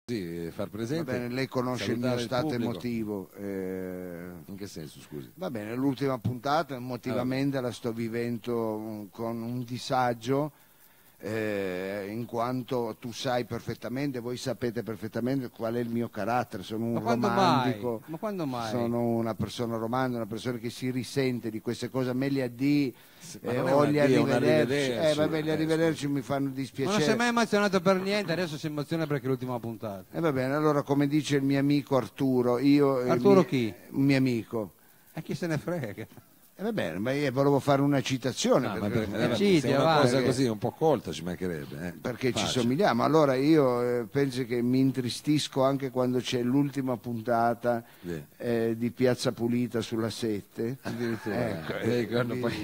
Sì, far presente. Va bene, lei conosce il mio stato emotivo. In che senso, scusi? Va bene, l'ultima puntata emotivamente la sto vivendo con un disagio, in quanto tu sai perfettamente, voi sapete perfettamente qual è il mio carattere. Sono un romantico. Ma quando mai? Sono una persona romantica, una persona che si risente di queste cose. A me li addì, o gli arrivederci. Vabbè, gli arrivederci mi fanno dispiacere. Ma non si è mai emozionato per niente, adesso si emoziona perché è l'ultima puntata. Va bene, allora come dice il mio amico Arturo, chi? Un mio amico. E chi se ne frega? Va bene, ma io volevo fare una citazione se è una cosa così un po' colta ci mancherebbe. Perché ci somigliamo. Allora io penso che mi intristisco anche quando c'è l'ultima puntata di Piazza Pulita sulla 7. Addirittura.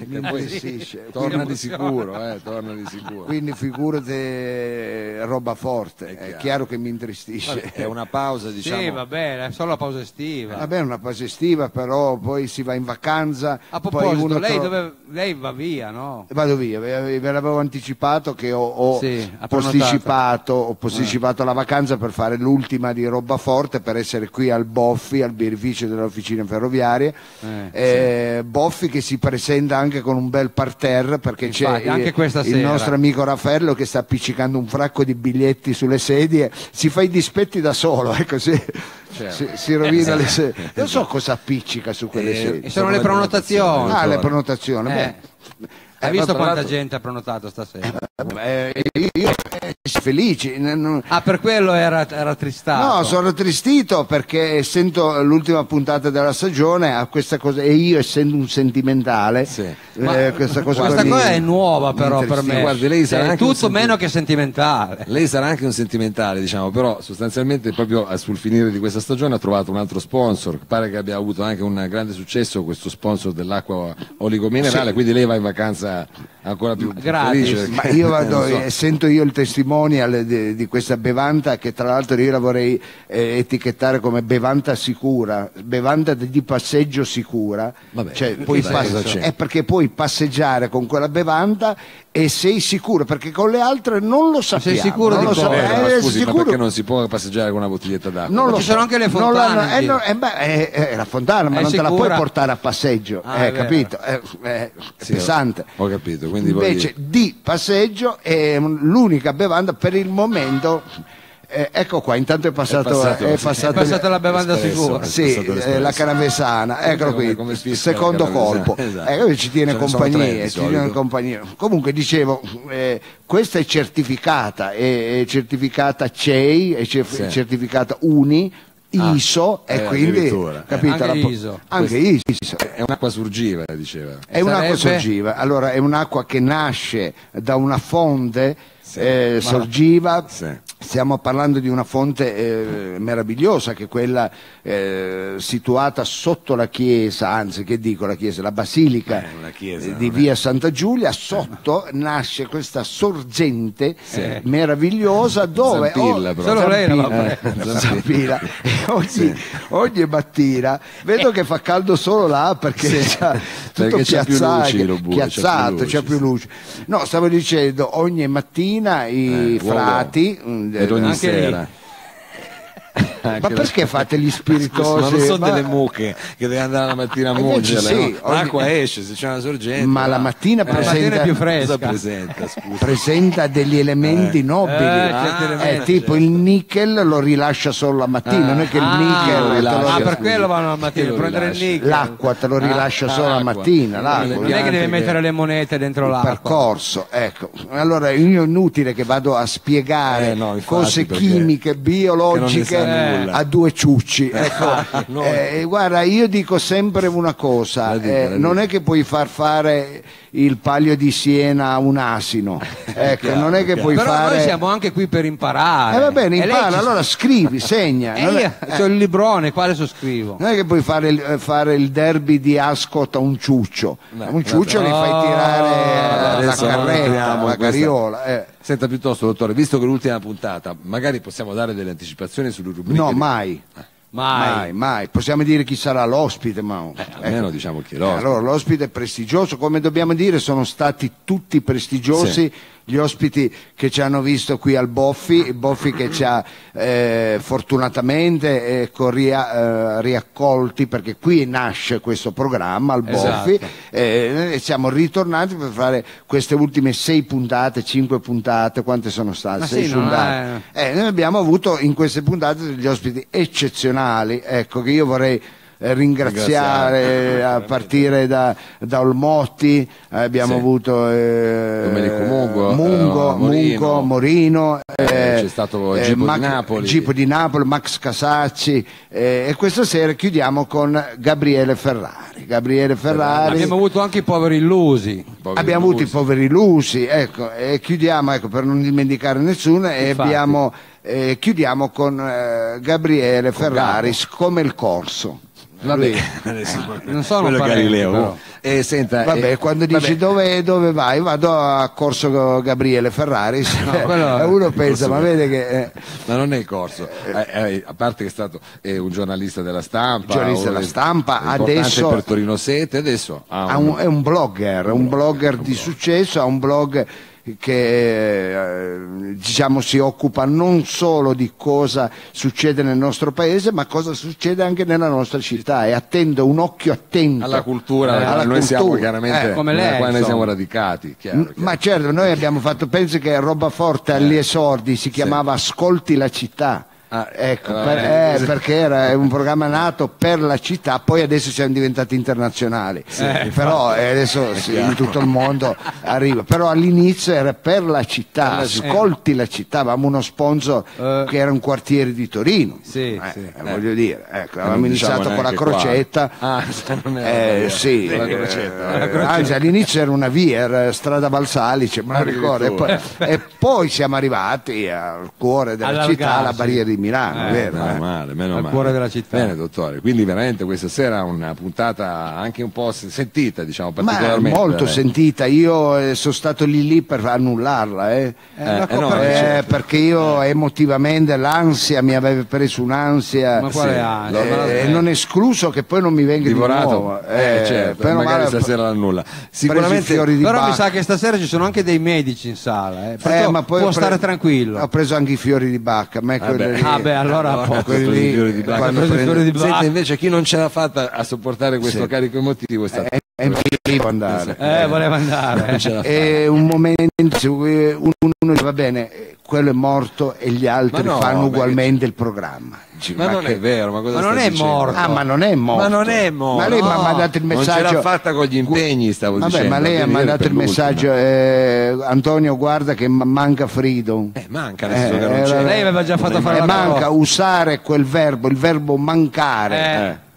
Mi intristisce. Torna di sicuro, torna di sicuro. Quindi figurate roba forte, è chiaro che mi intristisce. Vabbè, è una pausa, diciamo. Sì, va bene, è solo la pausa estiva. Va bene, una pausa estiva, però poi si va in vacanza. A proposito, lei va via, no? Vado via, ve l'avevo anticipato che ho posticipato la vacanza per fare l'ultima di roba forte, per essere qui al Boffi, al birrificio delle officine ferroviarie. Boffi che si presenta anche con un bel parterre, perché c'è anche questa il nostro amico Raffaello che sta appiccicando un fracco di biglietti sulle sedie, si fa i dispetti da solo, così. Si rovina le sedie. Non so cosa appiccica su quelle sedie. E sono le prenotazioni. Le prenotazioni. Hai visto quanta gente ha prenotato stasera? Io felici. Per quello era tristato. No, sono tristito perché essendo l'ultima puntata della stagione a questa cosa, e io essendo un sentimentale, questa cosa è nuova però per me. Guardi, lei sarà anche tutto meno che sentimentale. Lei sarà anche un sentimentale, diciamo, però sostanzialmente proprio sul finire di questa stagione ha trovato un altro sponsor. Pare che abbia avuto anche un grande successo questo sponsor dell'acqua oligominerale, quindi lei va in vacanza ancora più felice. Ma io vado, sento io il testimonial di questa bevanda, che tra l'altro io la vorrei etichettare come bevanda sicura, bevanda di passeggio sicura. Vabbè, cioè, perché puoi passeggiare con quella bevanda e sei sicuro, perché con le altre non lo sappiamo. Sei sicuro non di cosa? Ma scusi, ma perché non si può passeggiare con una bottiglietta d'acqua? Non ci sono anche le fontane. È la fontana, ma non te la puoi portare a passeggio, capito? È pesante. Ho capito. Quindi invece di passeggio è l'unica bevanda per il momento. Ecco qua, intanto è passata la bevanda sicura. Sì, la canavesana, eccolo qui, secondo colpo. Esatto. Ci tiene compagnia, Comunque dicevo, questa è certificata CEI, è certificata UNI, ISO, e quindi capito, anche ISO. È un'acqua surgiva, diceva. È un'acqua sorgiva. Allora è un'acqua che nasce da una fonte sorgiva. Stiamo parlando di una fonte meravigliosa, che è quella situata sotto la chiesa, anzi che dico la chiesa, la basilica di via Santa Giulia. Sotto nasce questa sorgente meravigliosa dove Zampilla. Ogni mattina vedo che fa caldo solo là perché tutto piazzato, c'è più luce. No, stavo dicendo, ogni mattina i frati ed ogni sera. Ma perché fate gli spiritosi? Ma non sono delle mucche che deve andare la mattina a mungere, l'acqua esce se c'è una sorgente. Ma la mattina presenta, più fresca. presenta degli elementi nobili, tipo il nickel lo rilascia solo la mattina, non è che il nickel per quello vanno al mattino, prendere il nickel. L'acqua te lo rilascia solo la mattina, non è che deve mettere le monete dentro l'acqua. Percorso, ecco. Allora io è inutile che vado a spiegare cose chimiche, biologiche a due ciucci, ecco. Guarda, io dico sempre una cosa, non è che puoi far fare il Palio di Siena a un asino, ecco, non è che puoi però fare. Noi siamo anche qui per imparare. Va bene, impara, allora scrivi, segna. C'ho il librone, quale scrivo? Non è che puoi fare il derby di Ascot a un ciuccio, un ciuccio li fai tirare la carretta, la carriola. Senta, piuttosto, dottore, visto che l'ultima puntata, magari possiamo dare delle anticipazioni sulle rubriche? No, mai. Possiamo dire chi sarà l'ospite, ma almeno diciamo chi è l'ospite. Allora, l'ospite è prestigioso, come dobbiamo dire, sono stati tutti prestigiosi gli ospiti che ci hanno visto qui al Boffi, il Boffi che ci ha fortunatamente riaccolti, perché qui nasce questo programma al Boffi, e siamo ritornati per fare queste ultime 6 puntate, 5 puntate, quante sono state? 6 puntate. Noi abbiamo avuto in queste puntate degli ospiti eccezionali, ecco, che io vorrei ringraziare a partire da Olmotti, abbiamo avuto Domenico Mungo, Morino, c'è stato Gipo di Napoli, Max Casacci, e questa sera chiudiamo con Gabriele Ferrari. Abbiamo avuto anche i poveri illusi. Abbiamo avuto i poveri illusi, ecco, e chiudiamo, ecco, per non dimenticare nessuno, e chiudiamo con Gabriele Ferrari, come il corso. Vabbè, non sono Galileo. Senta, quando dici dove vai? Vado a Corso Gabriele Ferrari. Uno pensa, ma vede che ma non è il corso, a parte che è stato un giornalista della Stampa, adesso per Torino 7, adesso è un blogger di successo, ha un blog che diciamo si occupa non solo di cosa succede nel nostro paese, ma cosa succede anche nella nostra città, e attende un occhio attento alla cultura, noi siamo chiaramente come lei, qua noi siamo radicati, chiaro. Ma certo, noi abbiamo fatto, penso che roba forte agli esordi si chiamava Ascolti la città. Perché era un programma nato per la città, poi adesso siamo diventati internazionali, però adesso in tutto il mondo arriva, però all'inizio era per la città, Ascolti la città, avevamo uno sponsor che era un quartiere di Torino, voglio dire, ecco, avevamo iniziato con la crocetta, anzi all'inizio era una via, era strada Valsalice, me lo ricordo, e poi siamo arrivati al cuore della città, alla barriera di Milano, vero? Meno male. Cuore della città. Bene, dottore, quindi veramente questa sera una puntata anche un po' sentita, diciamo, particolarmente. Ma molto sentita, io sono stato lì per annullarla, perché io emotivamente l'ansia mi aveva preso un'ansia, ma quale ansia? Non escluso che poi non mi venga divorato. di nuovo, certo, magari stasera l'annulla. Sicuramente però mi sa che stasera ci sono anche dei medici in sala, ma poi può stare tranquillo. Ho preso anche i fiori di bacca, allora quelli lì, senta, invece chi non ce l'ha fatta a sopportare questo carico emotivo è stato voleva andare. È un momento uno va bene, quello è morto e gli altri fanno ugualmente il programma. Ma non è vero, ma cosa non è morto. Ma non è morto. Ma lei mi ha mandato il messaggio. Non ce l'ha fatta con gli impegni, stavo dicendo. Ma lei ha mandato il messaggio, Antonio, guarda che manca Freedom. Manca, nel senso che non c'è. Lei aveva già fatto fare la manca usare quel verbo, il verbo mancare.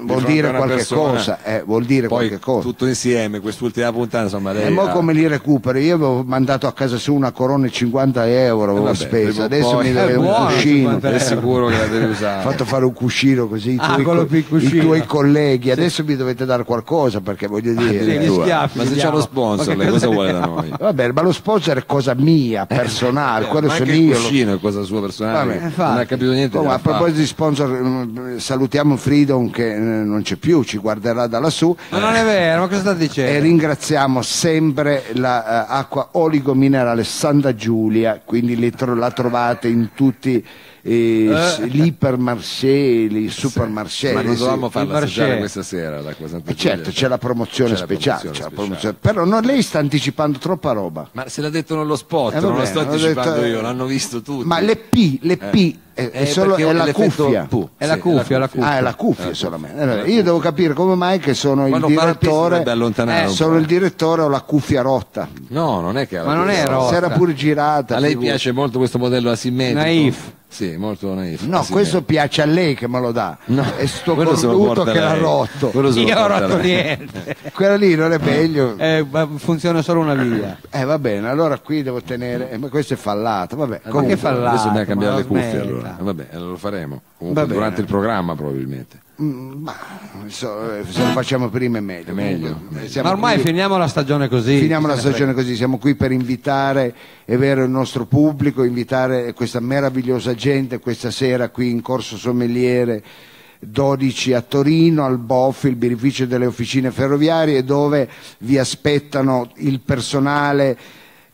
Vuol dire qualche cosa, vuol dire poi qualche cosa. Tutto insieme, quest'ultima puntata, insomma, lei. E mo come li recupero? Io avevo mandato a casa su una corona e 50 euro, avevo speso, adesso mi deve un cuscino. È sicuro che la devi usare. Ho fatto fare un cuscino così i tuoi colleghi, adesso mi dovete dare qualcosa, perché voglio dire. Ma se c'è lo sponsor, lei cosa vuole da noi? Vabbè, ma lo sponsor è cosa mia, personale, quello ma sono anche io. Il cuscino è cosa sua personale. Non ha capito niente. A proposito di sponsor, salutiamo Freedom che non c'è più, ci guarderà da lassù. Ma non è vero, ma cosa sta dicendo? E ringraziamo sempre l'acqua oligominerale Santa Giulia, quindi la trovate in tutti l'ipermarché, i supermarché. Ma non dovevamo farla assaggiare questa sera l'acqua Santa Giulia? Certo, c'è la promozione speciale, però lei sta anticipando troppa roba. Ma se l'ha detto nello spot, non lo sto anticipando io, l'hanno visto tutti. Ma le P è la cuffia. È la cuffia. È la cuffia solamente. Io devo capire come mai che sono il direttore, ho la cuffia rotta. No, non è che ma non è rotta. Si era pure girata. A lei piace molto questo modello asimmetrico? Naif. Sì, molto naif. No, questo piace a lei che me lo dà. No, è sto cornuto che l'ha rotto. Io ho rotto niente. Quella lì non è meglio. Funziona solo una via. Va bene, allora qui devo tenere. Ma questo è fallato. Vabbè, ma che fallato? Adesso bisogna cambiare le cuffie allora. Vabbè, lo faremo. Comunque durante il programma probabilmente. Se lo facciamo prima è meglio. Ma ormai finiamo la stagione così. Siamo qui per invitare è vero il nostro pubblico, invitare questa meravigliosa gente questa sera qui in Corso Sommeliere 12 a Torino, al Boffi, il birrificio delle officine ferroviarie, dove vi aspettano il personale